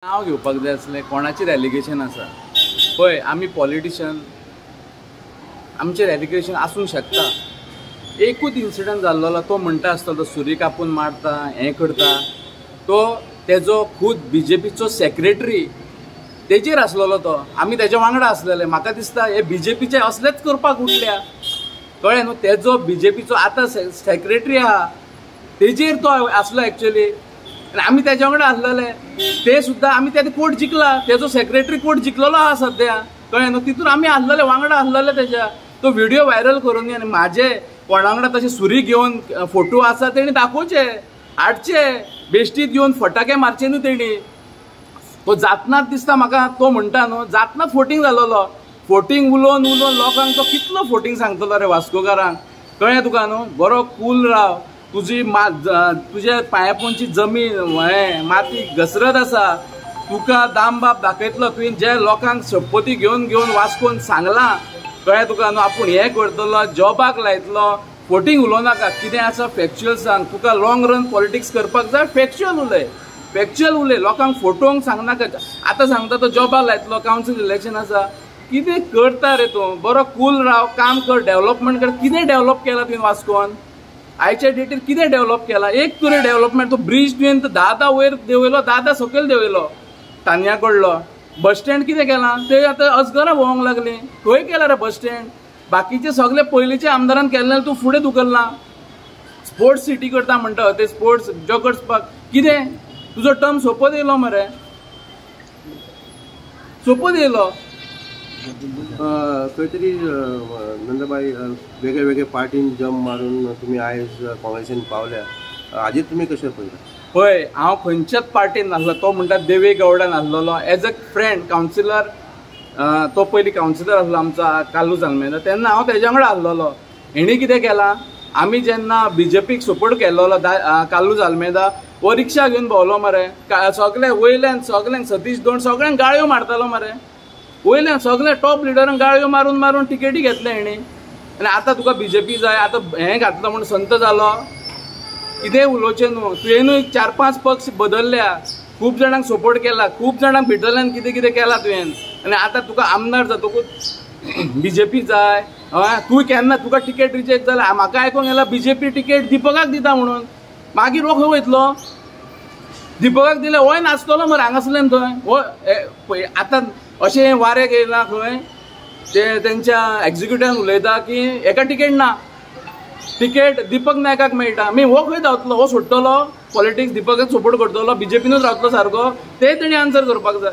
नाव घेवपाक जाय आसलें कोणाचेर एलिगेशन आसा पळय आमी पॉलिटिशियन आमचेर एलिगेशन आसूंक शकता। एकूच इन्सिडंट जाल्लो तो म्हणटा आसतलो सुरी कापून मारता हें करता तो तेजो खूद बीजेपीचो सेक्रेटरी तेजेर आसलेलो तो आमी तेज्या वांगडा आसलेले। म्हाका दिसता हे बीजेपीचे असलेच करपाक उठल्या कळ्ळें न्हू। तेजो बीजेपीचो आतां सेक्रेटरी आहा तेजेर तो आसलो एक्चुअली आनी आमी तेज्या वांगडा आसलेले। ते सुद्दां आमी ते कोर्ट जिखला तेजो सेक्रेटरी कोर्ट जिखलेलो आहा सद्या कळ्ळें न्हू। तितून आमी आसलेले वांगडा आसलेले तेज्या तो व्हिडिओ व्हायरल करून आनी म्हाजे कोणा वांगडा तशें सुरी घेवन फोटो आसा तेणी दाखोवचे हाडचे बेश्टीत घेवन फटाके मारचे न्हू तेणी। तो जातनाच दिसता म्हाका तो म्हणटा न्हू जातनाच फोटींग जालोलो। फोटींग उलोवन उलोवन लोकांक तो कितलो फोटींग सांगतलो रे वास्कोकारांक कळ्ळें तुका न्हू। बरो कूल राव तुजी तुज्या पांया पोंदची जमीन हें माती घसरत आसा तुका दाम बाब दाखयतलो। तुवें जे लोकांक शपथी घेवन घेवन वास्कोन सांगलां कळ्ळें तुका न्हू आपूण हें करतलो जॉबाक लायतलो। फोटींग उलोवनाका कितें आसा फॅक्च्युअल सांग। तुका लॉंग रन पॉलिटिक्स करपाक जाय फॅक्च्युअल उलय लोकांक फोटोवंक सांगनाका। आतां सांगता तो जॉबाक लायतलो कावन्सील इलेक्शन आसा कितें करता रे तूं। बरो कूल राव काम कर डेव्हलपमेंट कर। कितें डेव्हलप केलां तुवें वास्कोन आयच्या डेटीर कितें डेव्हलप केला एक तरी डेव्हलपमेंट। तो ब्रिज तुवें दादा वयर देंवयलो दादा सकयल देंवयलो तान्या कडलो। बस स्टँड कितें केलां ते आतां अजगरां भोंवंक लागलीं खंय केला रे बस स्टँड। बाकीचे सगळे पयलींच्या आमदारान केल्ले तूं फुडें धुकल्ला। स्पोर्ट्स सिटी करता म्हणटा ते स्पोर्ट्स जो करपाक कितें तुजो टर्म सोंपत येयलो मरे सोंपत येयलो। खंय तरी नंदबाई वेगळे वेगळे पार्टीन जंप मारून तुम्ही आयज काँग्रेसीन पावल्या हाजेर तुमी कशें पळयता। पळय हांव खंयच्याच पार्टीन नासलो तो म्हणटा देवे गौडान आसलेलो एज अ फ्रेंड कावन्सिलर। तो पयलीं कावन्सिलर आसलो आमचा कालू जाल्मेदा तेन्ना हांव तेज्या वांगडा आसलेलो। हेणी कितें केलां आमी जेन्ना बीजेपीक सपोर्ट केल्लो कालू जाल्मेदा हो रिक्षा घेवन भोंवलो मरे सगळे वयल्यान सगळ्यांक सतीश दोंड सगळ्यांक गाळयो मारतालो मरे वयल्यान सगळे टॉप लिडरांक गाळयो मारून मारून टिकेटी घेतले हेणी। आनी आतां तुका बीजेपी जाय आतां हें घातलो म्हूण संत जालो कितें उलोवचें न्हू। तुवेंनूय 4-5 पक्ष बदलल्या खूब जाणांक सपोर्ट केला खूब जाणांक भितरल्यान कितें कितें केलां तुवें आनी आतां तुका आमदार जातकूच बीजेपी जाय हय तूं केन्ना तुका टिकेट रिजेक्ट जाला। म्हाका आयकूंक येला बीजेपी टिकेट दिपकाक दिता म्हणून मागीर हो खंय वयतलो दिपकाक दिले होय नाचतलो मरे हांगासरल्यान थंय हो आतां अशें वारें येयलां खंय ते तेंच्या एग्जिक्युटिव्हान उलयता की हेका टिकेट ना टिकेट दिपक नायकाक मेळटा। मी हो खंय धांवतलो हो सोडटलो पॉलिटिक्स दिपकाक सपोर्ट करतलो बीजेपीनूच रावतलो सारको ते तेणी आन्सर करपाक जाय।